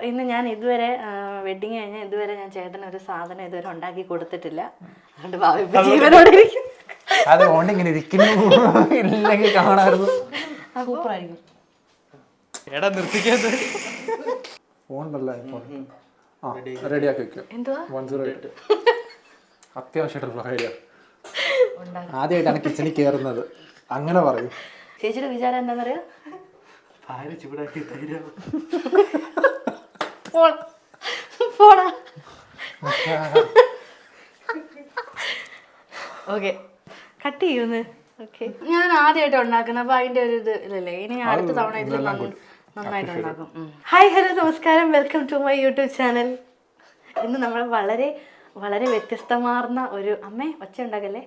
ഇന്ന് ഞാൻ ഇതുവരെ വെഡിങ് കഴിഞ്ഞാൽ ഇതുവരെ ഞാൻ ചേട്ടന് ഒരു സാധനം ഇതുവരെ ഉണ്ടാക്കി കൊടുത്തിട്ടില്ല. അതുകൊണ്ട് ഭാവി ജീവനോടെ ഇരിക്കും. അത് കൊണ്ട് ഇങ്ങനെ ഇരിക്കുന്നു ഇല്ലെങ്കിൽ കാണാറുണ്ട്. സൂപ്പറായിരിക്കും. എടാ നിർത്തിക്കാത്ത ഫോണല്ലേ റെഡിയാക്കി വെക്കുക. എന്തുവാ 108 അത്യാവശ്യമായിട്ടുള്ള ഐഡിയ. ആദ്യമായിട്ടാണ് കിച്ചണിൽ കയറുന്നത്, അങ്ങനെ പറയും. ചേച്ചിയുടെ വിചാരം എന്താണെന്നറിയോ? ഓക്കെ, കട്ട് ചെയ്യുന്നു. ഓക്കെ, ഞാൻ ആദ്യമായിട്ട് ഉണ്ടാക്കുന്നത്, അപ്പൊ അതിന്റെ ഒരു ഇത് ഇല്ലല്ലേ. ഇനി അടുത്ത തവണ ഇതിൽ നന്നായിട്ട് ഉണ്ടാക്കും. ഹായ്, ഹലോ, നമസ്കാരം, welcome to my YouTube channel. ഇന്ന് നമ്മൾ വളരെ വളരെ വ്യത്യസ്തമാർന്ന ഒരു ഒച്ച ഉണ്ടാക്കല്ലേ.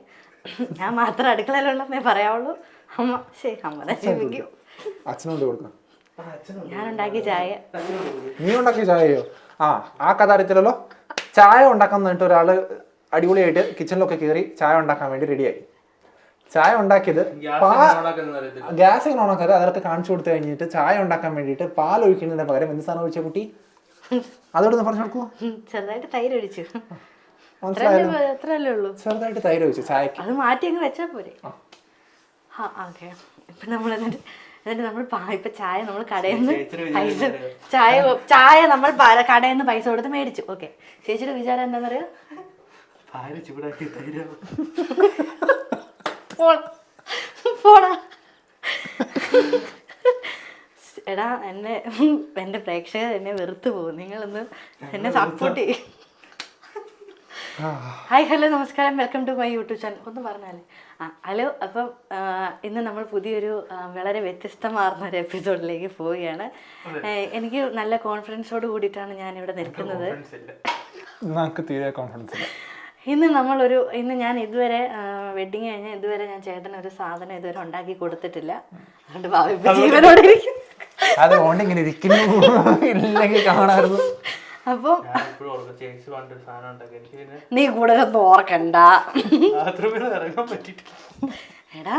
ഞാൻ മാത്രം അടുക്കളയിലുള്ളതേ പറയാവുള്ളൂ. അമ്മ ക്ഷമിക്കും. അച്ഛനോട് കൊടുക്കാം. ഞാൻ ഉണ്ടാക്കിയ ചായ. നീ ഉണ്ടാക്കിയ ചായയോ? ആ കഥ അറിയത്തില്ലല്ലോ. ചായ ഉണ്ടാക്കാൻ എന്നിട്ട് ഒരാള് അടിപൊളിയായിട്ട് കിച്ചണിലൊക്കെ കയറി ചായ ഉണ്ടാക്കാൻ വേണ്ടി റെഡിയായി. ചായ ഉണ്ടാക്കിയത് ഗ്യാസ് ഇങ്ങനെ ഓണാക്കാതെ അതൊക്കെ കാണിച്ചു കൊടുത്തു കഴിഞ്ഞിട്ട് ചായ ഉണ്ടാക്കാൻ വേണ്ടിയിട്ട് പാൽ ഒഴിക്കുന്നതിന് പകരം എന്ത് സാധനം ഒഴിച്ച കുട്ടി? അതോടൊന്ന് പറഞ്ഞു കൊടുക്കൂ. ചെറുതായിട്ട് തൈര് ഒഴിച്ചു. ചെറുതായിട്ട് തൈര് ഒഴിച്ചു ചായക്ക്. അത് മാറ്റി അങ്ങ് വെച്ചാൽ പോരെ. ഓക്കെ, ഇപ്പൊ നമ്മൾ ഇപ്പൊ ചായ നമ്മൾ കടയിൽ നിന്ന് ചായ നമ്മൾ കടയിൽ നിന്ന് പൈസ കൊടുത്ത് മേടിച്ചു. ഓക്കെ, ചേച്ചിയുടെ വിചാരം എന്താണെന്നറിയോ? എടാ, എന്റെ പ്രേക്ഷകർ എന്നെ വെറുത്തു പോകും. നിങ്ങളൊന്ന് എന്നെ സപ്പോർട്ട് ചെയ്യും. ഹായ്, ഹലോ, നമസ്കാരം, welcome to my YouTube channel. ഒന്ന് പറഞ്ഞാലേ ഹലോ. അപ്പം ഇന്ന് നമ്മൾ പുതിയൊരു വളരെ വ്യത്യസ്തമാർന്ന ഒരു എപ്പിസോഡിലേക്ക് പോവുകയാണ്. എനിക്ക് നല്ല കോൺഫിഡൻസോട് കൂടിയിട്ടാണ് ഞാനിവിടെ നിൽക്കുന്നത്. ഇന്ന് ഞാൻ ഇതുവരെ വെഡിങ് കഴിഞ്ഞാൽ ഇതുവരെ ഞാൻ ചേട്ടന് ഒരു സാധനം ഇതുവരെ ഉണ്ടാക്കി കൊടുത്തിട്ടില്ല. അതുകൊണ്ട് ഭാവി ജീവനോടെ ഇരിക്കും. അത് കൊണ്ട് ഇങ്ങനെ ഇരിക്കുന്നു ഇല്ലെങ്കിൽ കാണാറുണ്ട്. അപ്പം നീ കൂടുതലൊന്നും ഓർക്കണ്ട. എടാ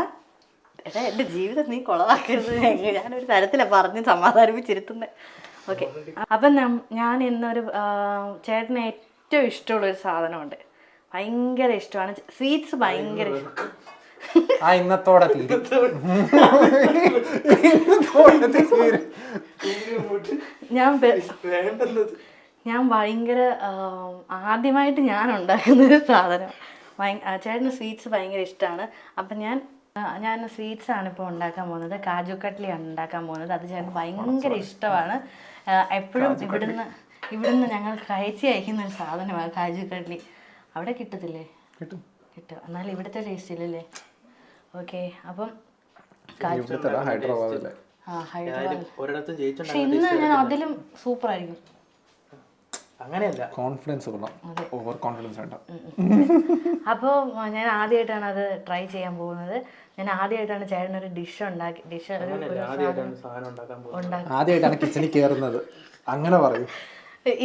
എന്റെ ജീവിതം നീ കുളവാക്കരുത്. ഞാനൊരു തരത്തിലാണ് പറഞ്ഞ് സമാധാനിപ്പിച്ചിരുത്തുന്നത്. ഓക്കെ, അപ്പം ഞാൻ ഇന്നൊരു ചേട്ടന് ഏറ്റവും ഇഷ്ടമുള്ളൊരു സാധനമുണ്ട്. ഭയങ്കര ഇഷ്ടമാണ് സ്വീറ്റ്സ്. ഭയങ്കര ഇഷ്ടം. ഇന്നത്തോടെ ഞാൻ ഭയങ്കര ആദ്യമായിട്ട് ഞാൻ ഉണ്ടാക്കുന്നൊരു സാധനം. ചേട്ടന് സ്വീറ്റ്സ് ഭയങ്കര ഇഷ്ടമാണ്. അപ്പം ഞാൻ സ്വീറ്റ്സാണ് ഇപ്പോൾ ഉണ്ടാക്കാൻ പോകുന്നത്. കാജു കട്ട്ലിയാണ് ഉണ്ടാക്കാൻ പോകുന്നത്. അത് ചേട്ടന് ഭയങ്കര ഇഷ്ടമാണ്. എപ്പോഴും ഇവിടുന്ന് ഞങ്ങൾ കഴിച്ച് അയക്കുന്ന ഒരു സാധനമാണ് കാജു കട്ട്ലി. അവിടെ കിട്ടത്തില്ലേ? കിട്ടും. എന്നാലും ഇവിടുത്തെ ടേസ്റ്റ് ഇല്ലല്ലേ? ഓക്കെ, അപ്പം ഹൈദരാബാദ്. പക്ഷെ ഇന്ന് ഞാൻ അതിലും സൂപ്പറായിരിക്കും. അങ്ങനെയല്ല, കോൺഫിഡൻസ് ഓവർ കോൺഫിഡൻസ് വേണ്ട. അപ്പോൾ ഞാൻ ആദ്യമായിട്ടാണ് അത് ട്രൈ ചെയ്യാൻ പോകുന്നത്. ഞാൻ ആദ്യമായിട്ടാണ് ചേട്ടനൊരു ആദ്യമായിട്ടാണ് കിച്ചണിൽ കയറുന്നത്, അങ്ങനെ പറയും.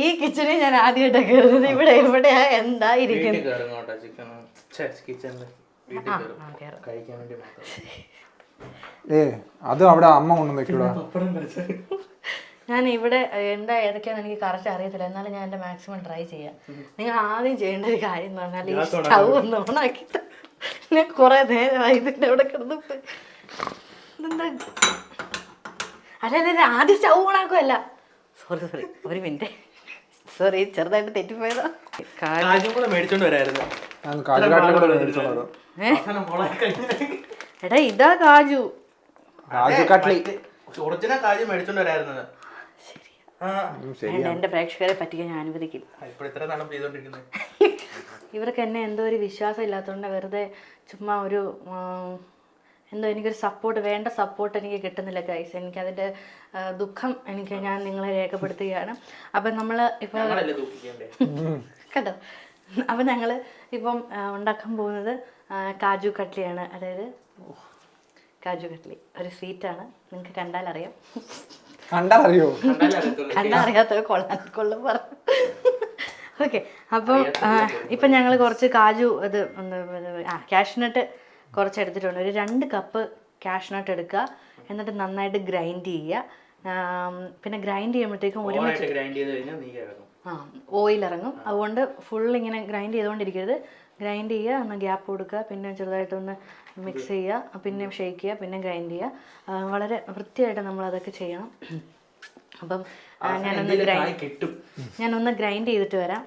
ഈ കിച്ചണിൽ ഞാൻ ആദ്യമായിട്ടാണ് കയറുന്നത്. ഇവിടെ എവിടെയാ എന്താ ഇരിക്കുന്നത്? അത് അവിടെ അമ്മ കൊണ്ടു വെക്കൂടാ. ഞാൻ ഇവിടെ എന്താ ഏതൊക്കെയാണെന്ന് എനിക്ക് കറക്റ്റ് അറിയത്തില്ല. എന്നാലും ഞാൻ എൻ്റെ മാക്സിമം ട്രൈ ചെയ്യാം. നിങ്ങൾ ആദ്യം ചെയ്യേണ്ട ഒരു കാര്യം എന്ന് പറഞ്ഞാൽ ഈ സ്റ്റൗ ഒന്ന് ഓണാക്കിയിട്ട് ഞാൻ കുറേ നേരമായി ഇതിൻ്റെ അവിടെ കിടന്നിട്ട് ഇതെന്താ അല്ല ആദ്യം സ്റ്റൗ ഓണാക്കുമല്ല. സോറി ഒരു മിനിറ്റ്, സോറി, ചെറുതായിട്ട് തെറ്റിപ്പോയതാ. എടാ ഇതാ കാജു കട്ട്ലി. എന്റെ പ്രേക്ഷകരെ പറ്റിക്കാൻ ഞാൻ അനുവദിക്കില്ല. ഇവർക്ക് എന്നെ എന്തോ ഒരു വിശ്വാസം ഇല്ലാത്തതുകൊണ്ട് വെറുതെ ചുമ്മാ ഒരു എന്തോ എനിക്കൊരു സപ്പോർട്ട്, വേണ്ട സപ്പോർട്ട് എനിക്ക് കിട്ടുന്നില്ല ഗൈസ്. എനിക്കതിൻ്റെ ദുഃഖം ഞാൻ നിങ്ങളെ രേഖപ്പെടുത്തുകയാണ്. അപ്പം നമ്മൾ ഇപ്പോൾ കേട്ടോ, അപ്പം ഞങ്ങൾ ഇപ്പം ഉണ്ടാക്കാൻ പോകുന്നത് കാജു കട്ട്ലിയാണ്. അതായത് കാജു കട്ട്ലി ഒരു സ്വീറ്റാണ്. നിങ്ങൾക്ക് കണ്ടാലറിയാം. കണ്ടറിയാത്തവർ കൊള്ളും പറഞ്ഞു. ഓക്കെ, അപ്പം ഇപ്പം ഞങ്ങൾ കുറച്ച് കാജു ഇത് കാഷ്നട്ട് കുറച്ച് എടുത്തിട്ടുണ്ട്. ഒരു 2 കപ്പ് കാഷ്നട്ട് എടുക്കുക. എന്നിട്ട് നന്നായിട്ട് ഗ്രൈൻഡ് ചെയ്യുക. പിന്നെ ഗ്രൈൻഡ് ചെയ്യുമ്പോഴത്തേക്കും ഒരുമിച്ച് ഗ്രൈൻഡ് ചെയ്ത് കഴിഞ്ഞാൽ നീ കിടക്കും. ഓയിൽ ഇറങ്ങും. അതുകൊണ്ട് ഫുൾ ഇങ്ങനെ ഗ്രൈൻഡ് ചെയ്തുകൊണ്ടിരിക്കരുത്. ഗ്രൈൻഡ് ചെയ്യുക, ഒന്ന് ഗ്യാപ്പ് കൊടുക്കുക, പിന്നെ ചെറുതായിട്ടൊന്ന് മിക്സ് ചെയ്യുക, പിന്നെ ഷേക്ക് ചെയ്യുക, പിന്നെ ഗ്രൈൻഡ് ചെയ്യുക. വളരെ വൃത്തിയായിട്ട് നമ്മളതൊക്കെ ചെയ്യണം. അപ്പം ഞാനൊന്ന് ഗ്രൈൻഡ് ചെയ്തിട്ട് വരാം.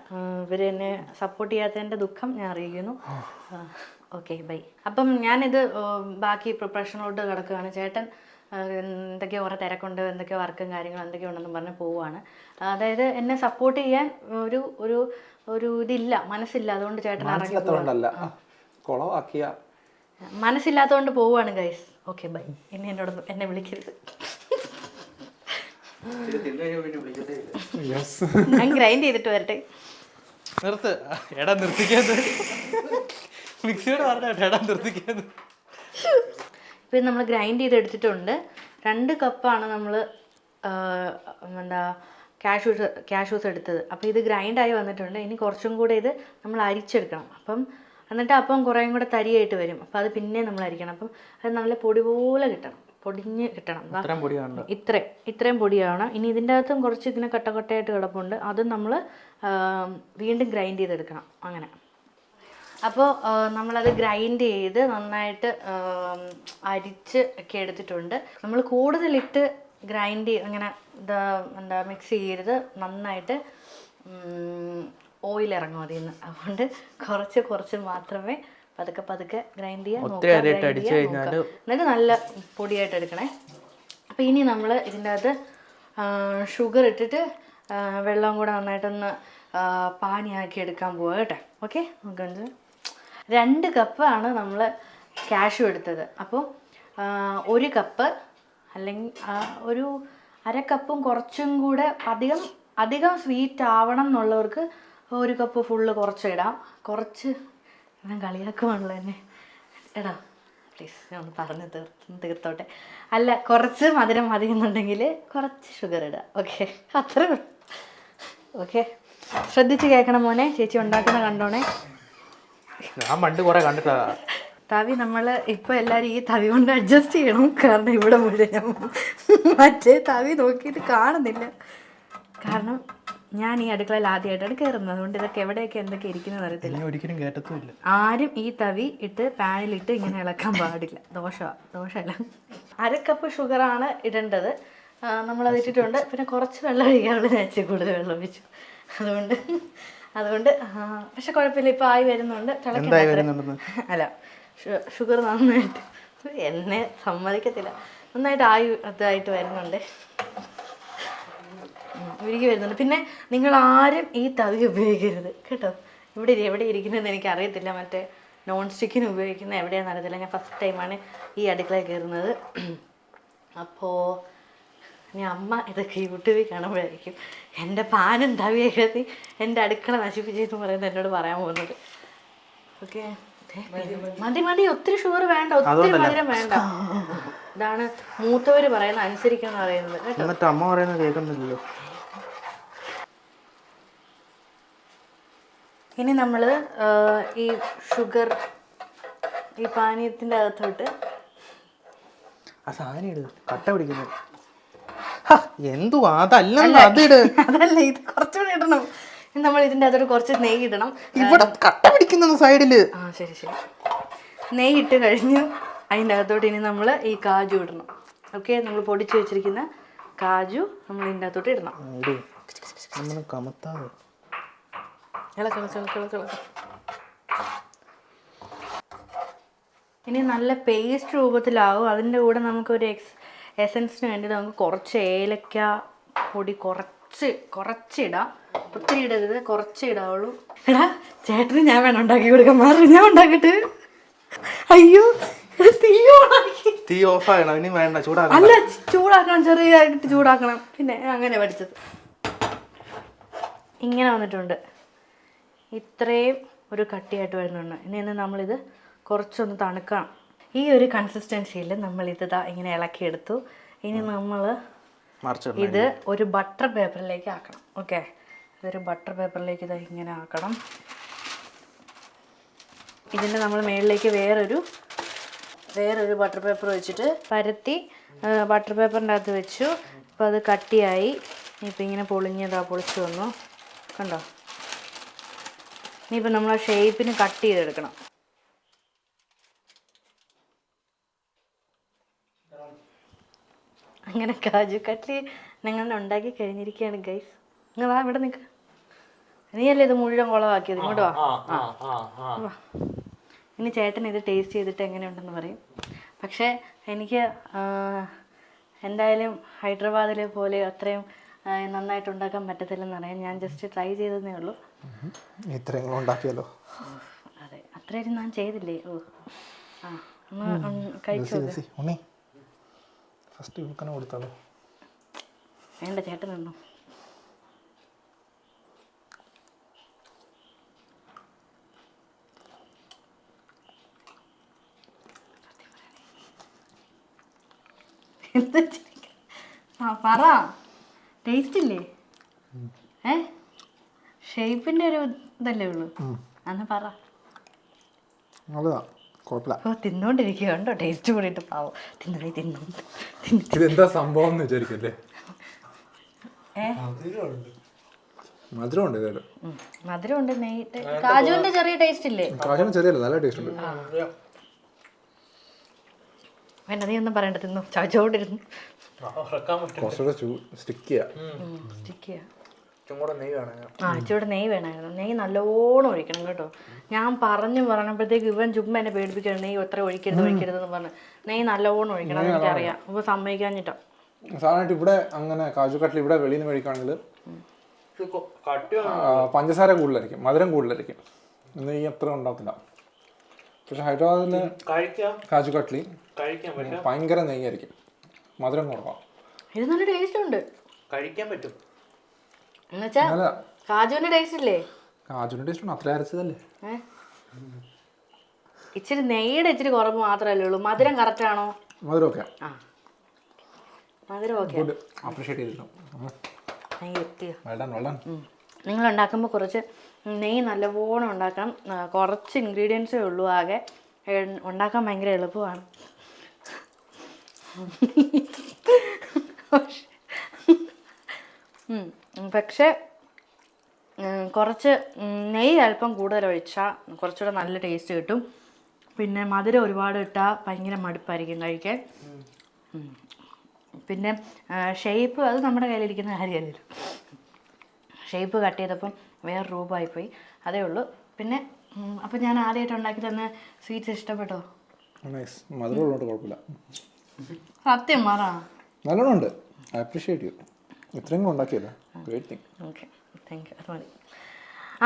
ഇവർ എന്നെ സപ്പോർട്ട് ചെയ്യാത്തതിൻ്റെ ദുഃഖം ഞാൻ അറിയിക്കുന്നു. Okay, bye. അപ്പം ഞാനിത് ബാക്കി പ്രിപ്പറേഷനിലോട്ട് കിടക്കുകയാണ്. ചേട്ടൻ എന്തൊക്കെയോ കുറേ തിരക്കുണ്ട്, എന്തൊക്കെയോ വർക്കും കാര്യങ്ങളും എന്തൊക്കെയോ ഉണ്ടെന്ന് പറഞ്ഞ് പോവുകയാണ്. അതായത് എന്നെ സപ്പോർട്ട് ചെയ്യാൻ ഒരു ഇതില്ല, മനസ്സില്ല. അതുകൊണ്ട് ചേട്ടൻ മനസ്സില്ലാത്തതുകൊണ്ട് പോവുകയാണ് ഗൈസ്. Okay, by. ഇനി എന്നെ വിളിക്കരുത്. ഞാൻ ഗ്രൈൻഡ് ചെയ്തിട്ട് വരട്ടെ. നിർത്ത്. എടാ നിർത്തിക്കാന്ന്. മിക്സിയോട് പറഞ്ഞ എടാ നിർത്തിക്കാന്ന്. ഇപ്പം നമ്മൾ ഗ്രൈൻഡ് ചെയ്തെടുത്തിട്ടുണ്ട്. 2 കപ്പാണ് നമ്മൾ കാഷ്യൂസ് എടുത്തത്. അപ്പോൾ ഇത് ഗ്രൈൻഡായി വന്നിട്ടുണ്ട്. ഇനി കുറച്ചും കൂടെ ഇത് നമ്മൾ അരിച്ചെടുക്കണം. എന്നിട്ട് കുറേയും കൂടെ തരിയായിട്ട് വരും. അപ്പോൾ അത് പിന്നെ നമ്മൾ അരിക്കണം. അപ്പം അത് നല്ല പൊടി പോലെ കിട്ടണം, പൊടിഞ്ഞ് കിട്ടണം. ഇത്രയും പൊടിയാവണം. ഇനി ഇതിൻ്റെ അകത്തും കുറച്ച് ഇങ്ങനെ കട്ടയായിട്ട് കിടപ്പുണ്ട്. അതും നമ്മൾ വീണ്ടും ഗ്രൈൻഡ് ചെയ്തെടുക്കണം. അങ്ങനെ അപ്പോൾ നമ്മളത് ഗ്രൈൻഡ് ചെയ്ത് നന്നായിട്ട് അരിച്ച് ഒക്കെ എടുത്തിട്ടുണ്ട്. നമ്മൾ കൂടുതലിട്ട് ഗ്രൈൻഡ് അങ്ങനെ മിക്സ് ചെയ്യരുത്. നന്നായിട്ട് ഓയിൽ ഇറങ്ങും അതിൽ നിന്ന്. അതുകൊണ്ട് കുറച്ച് മാത്രമേ പതുക്കെ ഗ്രൈൻഡ് ചെയ്യാൻ എന്നിട്ട് നല്ല പൊടിയായിട്ട് എടുക്കണേ. അപ്പോൾ ഇനി നമ്മൾ ഇതിൻ്റെ അകത്ത് ഷുഗർ ഇട്ടിട്ട് വെള്ളം കൂടെ നന്നായിട്ടൊന്ന് പാനിയാക്കി എടുക്കാൻ പോവുക കേട്ടോ. ഓക്കെ, നമുക്ക് 2 കപ്പാണ് നമ്മൾ കാഷ്യൂ എടുത്തത്. അപ്പോൾ 1 കപ്പ് അല്ലെങ്കിൽ ഒരു 1/2 കപ്പും കുറച്ചും കൂടെ അധികം സ്വീറ്റ് ആവണം എന്നുള്ളവർക്ക് 1 കപ്പ് ഫുള്ള് കുറച്ചിടാം. ഞാൻ കളിയാക്കുവാണല്ലോ എന്നെ. എടാ പ്ലീസ്, ഞാൻ ഒന്ന് പറഞ്ഞ് തീർത്തോട്ടെ. അല്ല, കുറച്ച് മധുരം മതി എന്നുണ്ടെങ്കിൽ കുറച്ച് ഷുഗർ ഇടുക. ഓക്കെ, അത്രേ ഉള്ളൂ. ഓക്കെ, ശ്രദ്ധിച്ച് കേൾക്കണം മോനെ. ചേച്ചി ഉണ്ടാക്കുന്ന കണ്ടോണേ. ഞാൻ പണ്ട് കുറെ കണ്ടിട്ടാ തവി. നമ്മൾ ഇപ്പോൾ എല്ലാവരും ഈ തവി കൊണ്ട് അഡ്ജസ്റ്റ് ചെയ്യണം. കാരണം ഇവിടെ മുഴുവൻ മറ്റേ തവി നോക്കിയിട്ട് കാണുന്നില്ല. കാരണം ഞാൻ ഈ അടുക്കളയിൽ ആദ്യമായിട്ടാണ് കയറുന്നത്. അതുകൊണ്ട് ഇതൊക്കെ എവിടെയൊക്കെ എന്തൊക്കെ ഇരിക്കുന്നത് അറിയത്തില്ല. ഒരിക്കലും കേട്ടത്തുമില്ല. ആരും ഈ തവി ഇട്ട് പാനിലിട്ട് ഇങ്ങനെ ഇളക്കാൻ പാടില്ല. ദോഷമല്ല. 1/2 കപ്പ് ഷുഗറാണ് ഇടേണ്ടത്. നമ്മളത് ഇട്ടിട്ടുണ്ട്. പിന്നെ കുറച്ച് വെള്ളം ഒഴിക്കാനുള്ള നേരത്തെ കൂടുതൽ വെള്ളം ഒഴിച്ചു. അതുകൊണ്ട് പക്ഷെ കുഴപ്പമില്ല. ഇപ്പോൾ ആയി വരുന്നുണ്ട്. അല്ല, ഷുഗർ നന്നായിട്ട് എന്നെ സമ്മതിക്കത്തില്ല. നന്നായിട്ട് ഇതായിട്ട് വരുന്നുണ്ട്, ഉരുകി വരുന്നുണ്ട്. പിന്നെ നിങ്ങൾ ആരും ഈ തവി ഉപയോഗിക്കരുത് കേട്ടോ. എവിടെ ഇരിക്കുന്നതെന്ന് എനിക്ക് അറിയത്തില്ല. മറ്റേ നോൺ സ്റ്റിക്കിന് ഉപയോഗിക്കുന്ന എവിടെയാണെന്ന് അറിയത്തില്ല. ഞാൻ ഫസ്റ്റ് ടൈമാണ് ഈ അടുക്കളയിൽ കയറുന്നത്. അപ്പോൾ ഇനി അമ്മ ഇതൊക്കെ യൂട്യൂബിൽ കാണുമ്പോഴായിരിക്കും എൻ്റെ പാനും തവിയൊക്കെ എൻ്റെ അടുക്കള നശിപ്പിച്ചെന്ന് പറയുന്നത് എന്നോട് പറയാൻ പോകുന്നത്. ഓക്കെ, മതി. ഒത്തിരി ഷുഗർ വേണ്ട, ഒത്തിരി മധുരം വേണ്ട. ഇതാണ് മൂത്തവർ പറയുന്നത്, അനുസരിക്കണം പറയുന്നത് കേട്ടോ. അമ്മ പറയുന്നത് കേൾക്കുന്നില്ലല്ലോ. ഇനി നമ്മൾ ഈ ഷുഗർ ഈ പാനീയത്തിൻ്റെ അകത്തോട്ട് ആ സാധനം ഇട്. കട്ട പിടിക്കുന്നു. എന്തുവാ അതല്ല, അതിട്. അതല്ല, ഇത് കുറച്ചുകൂടി ഇടണം. നമ്മൾ ഇതിൻ്റെ അകത്തോട്ട് കുറച്ച് നെയ്യ് ഇടണം. ഇവിടെ കട്ട പിടിക്കുന്ന സൈഡില്. ശരി. നെയ്യ് ഇട്ട് കഴിഞ്ഞ് അതിൻ്റെ അകത്തോട്ട് ഇനി നമ്മൾ ഈ കാജു ഇടണം. ഓക്കെ, നമ്മൾ പൊടിച്ച് വെച്ചിരിക്കുന്ന കാജു നമ്മൾ ഇതിൻ്റെ അകത്തോട്ട് ഇടണം. ഇനി നല്ല പേസ്റ്റ് രൂപത്തിലാവും. അതിൻ്റെ കൂടെ നമുക്കൊരു എസൻസിന് വേണ്ടിയിട്ട് നമുക്ക് കുറച്ച് ഏലക്ക പൊടി കുറച്ചിടാം. ഒത്തിരി ഇടരുത്, കുറച്ച് ഇടാവുള്ളൂ. എടാ ചേട്ടന് ഞാൻ വേണം ഉണ്ടാക്കി കൊടുക്കാൻ. മാറി, ഞാൻ ഉണ്ടാക്കട്ടെ. അയ്യോ, തീ ഓഫ് ആക്കണം. ഇനി വേണ്ട, ചൂടാക്കണം. അല്ല, ചൂടാക്കണം, ചെറിയതായിട്ട് ചൂടാക്കണം. പിന്നെ അങ്ങനെ പഠിച്ചത്. ഇങ്ങനെ വന്നിട്ടുണ്ട്. ഇത്രയും ഒരു കട്ടിയായിട്ട് വരുന്നുണ്ട്. ഇനി നമ്മളിത് കുറച്ചൊന്ന് തണുക്കണം. ഈ ഒരു കൺസിസ്റ്റൻസിയിൽ നമ്മളിത് ഇങ്ങനെ ഇളക്കിയെടുത്തു. ഇനി നമ്മൾ ഇത് ഒരു ബട്ടർ പേപ്പറിലേക്ക് ആക്കണം. ഓക്കെ, ഇതൊരു ബട്ടർ പേപ്പറിലേക്ക് ഇങ്ങനെ ആക്കണം. ഇതിൻ്റെ നമ്മൾ മുകളിലേക്ക് വേറൊരു ബട്ടർ പേപ്പർ വെച്ചിട്ട് പരത്തി ബട്ടർ പേപ്പറിൻ്റെ അകത്ത് വെച്ചു. അപ്പോൾ അത് കട്ടിയായി. ഇനിയിപ്പോൾ ഇങ്ങനെ പൊളിച്ച് വന്നു കണ്ടോ. ഇനിയിപ്പോൾ നമ്മൾ ആ ഷേപ്പിന് കട്ട് ചെയ്തെടുക്കണം. അങ്ങനെ കാജു കട്ട്ലി ഞങ്ങൾ ഉണ്ടാക്കി കഴിഞ്ഞിരിക്കുകയാണ് ഗൈസ്. നിങ്ങൾ വാ ഇവിടെ നിൽക്കുക. നീയല്ലേ ഇത് മുഴുവൻ കുളമാക്കിയത്. ഇങ്ങോട്ട് വാ. വാ. ഇനി ചേട്ടൻ ഇത് ടേസ്റ്റ് ചെയ്തിട്ട് എങ്ങനെയുണ്ടെന്ന് പറയും. പക്ഷേ എനിക്ക് എന്തായാലും ഹൈദരാബാദിലെ പോലെ അത്രയും നന്നായിട്ട് ഉണ്ടാക്കാൻ പറ്റത്തില്ലെന്നറിയാം. ഞാൻ ജസ്റ്റ് ട്രൈ ചെയ്തതേ ഉള്ളൂ. ഇത്രയും ഉണ്ടാക്കിയല്ലോ. അതെ, അത്രയും ഞാൻ ചെയ്തില്ലേ. ഓ ആ കഴിച്ചു. ഫസ്റ്റ് ഇവക്കനെ കൊടുത്താലോ? വേണ്ട, ചേട്ടൻ നിന്നു. എന്താ പറ, ടേസ്റ്റ് ഇല്ലേ? ഷേപ്പിന്റെ ഒരു ഇതല്ലേ ഉള്ളൂ. അന്ന് പറ. ഓ തിന്നോണ്ടിരിക്കുക കണ്ടോ, ടേസ്റ്റ് കൂടിയിട്ട് പാവം. തിന്നു. ഇതെന്താ സംഭവം എന്ന് വിചാരിക്കല്ലേ. മധുരമുണ്ട് ഇതേലും. മധുരമുണ്ട്. കാജുവിന്റെ ചെറിയ ടേസ്റ്റ് ഇല്ലേ? കാജുവിന് ചെറിയല്ല, നല്ല ടേസ്റ്റ് ഉണ്ട്. വേണ്ട, നീ ഒന്നും പറയണ്ട. തിന്നു, ചവച്ചോണ്ടിരുന്നു. കുറച്ചുകൂടെ സ്റ്റിക്ക് ചെയ്യാം. ഇച്ചിരി നെയ്യ് വേണമായിരുന്നു. നെയ്യ് നല്ലോണം ഒഴിക്കണം കേട്ടോ. ഞാൻ പറഞ്ഞപ്പോഴത്തേക്ക് ഇവൻ ചുമ്മാ എന്നെ പേടിപ്പിക്കണം. നെയ്യ് എത്ര ഒഴിക്കരുതെന്ന് പറഞ്ഞു. നെയ്യ് നല്ലോണം ഒഴിക്കണം, എനിക്കറിയാം. അപ്പോൾ സമ്മതിക്കാഞ്ഞിട്ടോ. സാധാരണ ഇവിടെ അങ്ങനെ കാജു കട്ട്ലി ഇവിടെ വെളിയിൽ നിന്ന് മേടിക്കുകയാണെങ്കിൽ പഞ്ചസാര കൂടുതലായിരിക്കും, മധുരം കൂടുതലായിരിക്കും. നെയ്യ് അത്ര ഉണ്ടാക്കില്ല. പക്ഷെ ഹൈദരാബാദിലെ കാജു കട്ട്ലി ഭയങ്കര നെയ്യായിരിക്കും, മധുരം കുറവാണ്. ഇത് നല്ല ടേസ്റ്റ് ഉണ്ട്, കഴിക്കാൻ പറ്റും. എന്നുവെച്ചാ കാജുവിന്റെ ടേസ്റ്റ് ഇല്ലേ? കാജുവിന്റെ ടേസ്റ്റ് ഉണ്ട്, അത്ര അരച്ചതല്ലേ. ഇച്ചിരി നെയ്യുടെ ഇച്ചിരി കുറവ് മാത്രമല്ലേ ഉള്ളൂ. മധുരം കറക്റ്റ് ആണോ? മധുരം ഓക്കെ. മധുരം ഓക്കെ. അപ്രീഷിയേറ്റ് ചെയ്തിട്ടുണ്ട്. നിങ്ങൾ ഉണ്ടാക്കുമ്പോൾ കുറച്ച് നെയ്യ് നല്ലവണ്ണം ഉണ്ടാക്കണം. കുറച്ച് ഇൻഗ്രീഡിയൻസേ ഉള്ളൂ ആകെ. ഉണ്ടാക്കാൻ ഭയങ്കര എളുപ്പമാണ്. പക്ഷേ കുറച്ച് നെയ്യ് അല്പം കൂടുതൽ ഒഴിച്ചാൽ കുറച്ചുകൂടെ നല്ല ടേസ്റ്റ് കിട്ടും. പിന്നെ മധുരം ഒരുപാട് ഇട്ടാൽ ഭയങ്കര മടുപ്പായിരിക്കും കഴിക്കാൻ. പിന്നെ ഷേപ്പ് അത് നമ്മുടെ കയ്യിലിരിക്കുന്ന കാര്യമല്ലല്ലോ. ഷേപ്പ് കട്ട് ചെയ്തപ്പം വേറെ രൂപമായിപ്പോയി, അതേ ഉള്ളൂ. പിന്നെ അപ്പം ഞാൻ ആദ്യമായിട്ട് ഉണ്ടാക്കി തന്ന സ്വീറ്റ്സ് ഇഷ്ടപ്പെട്ടോ? മധുരമുള്ളതുകൊണ്ട് കുഴപ്പമില്ല. സത്യം പറ. നല്ലോണം ഉണ്ട്. I appreciate you. ഇത്രയും ഉണ്ടാക്കിയല്ലോ, great thing. Okay, thank you. അത് മതി.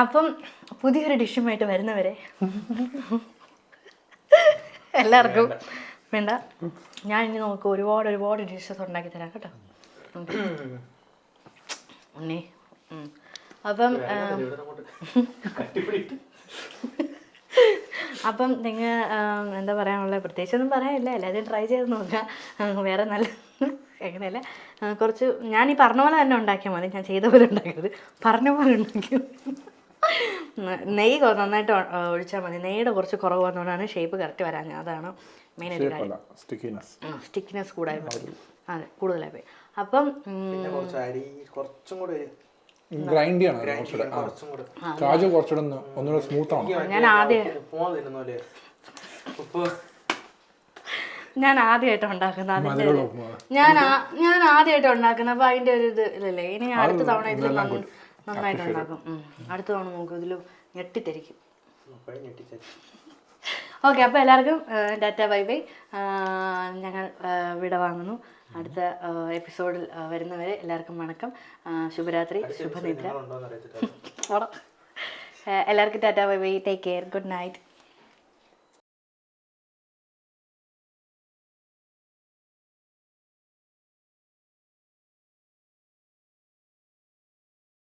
അപ്പം പുതിയൊരു ഡിഷുമായിട്ട് വരുന്നവരെ എല്ലാവർക്കും വേണ്ട, ഞാൻ ഇനി നമുക്ക് ഒരുപാട് ഡിഷസ് ഉണ്ടാക്കി തരാം കേട്ടോ. ഉണ്ണി അപ്പം നിങ്ങൾ എന്താ പറയാനുള്ളത്? പ്രത്യേകിച്ചൊന്നും പറയാനില്ല, എല്ലാവരും ട്രൈ ചെയ്ത് നോക്കുക. വേറെ നല്ല എങ്ങനെയല്ല, കുറച്ച് ഞാൻ ഈ പറഞ്ഞ പോലെ തന്നെ ഉണ്ടാക്കിയാൽ മതി. ഞാൻ ചെയ്ത പോലെ ഉണ്ടാക്കരുത്, പറഞ്ഞ പോലെ ഉണ്ടാക്കിയാൽ നെയ്യ് നന്നായിട്ട് ഒഴിച്ചാൽ മതി. നെയ്യുടെ കുറച്ച് കുറവ് വന്നുകൊണ്ടാണ് ഷേപ്പ് കറക്റ്റ് വരാൻ. അതാണ് മെയിനായിട്ട് കാര്യം. സ്റ്റിക്കിനെസ് കൂടായിപ്പോയി. അതെ, കൂടുതലായി പോയി. അപ്പം ഗ്രൈൻഡ് ചെയ്യണം. കാജു കുറച്ചുകൂടെ ഒന്നുകൂടെ സ്മൂത്ത് ആണ്. ഞാൻ ആദ്യമായിട്ട് ഉണ്ടാക്കുന്ന ഞാൻ ആദ്യമായിട്ട് ഉണ്ടാക്കുന്ന അപ്പോൾ അതിൻ്റെ ഒരു ഇത് ഇല്ലല്ലേ. ഇനി അടുത്ത തവണ ഇതിൽ നന്നായിട്ട് ഉണ്ടാക്കും. അടുത്ത തവണ നോക്കും, ഇതിൽ ഞെട്ടിത്തിരിക്കും. ഓക്കെ, അപ്പോൾ എല്ലാവർക്കും ടാറ്റ ബൈ ബൈ. ഞങ്ങൾ വിട വാങ്ങുന്നു. അടുത്ത എപ്പിസോഡിൽ വരുന്നവരെ എല്ലാവർക്കും വണക്കം, ശുഭരാത്രി, ശുഭനിദ്ര. എല്ലാവർക്കും Tata bye bye, take care, good night.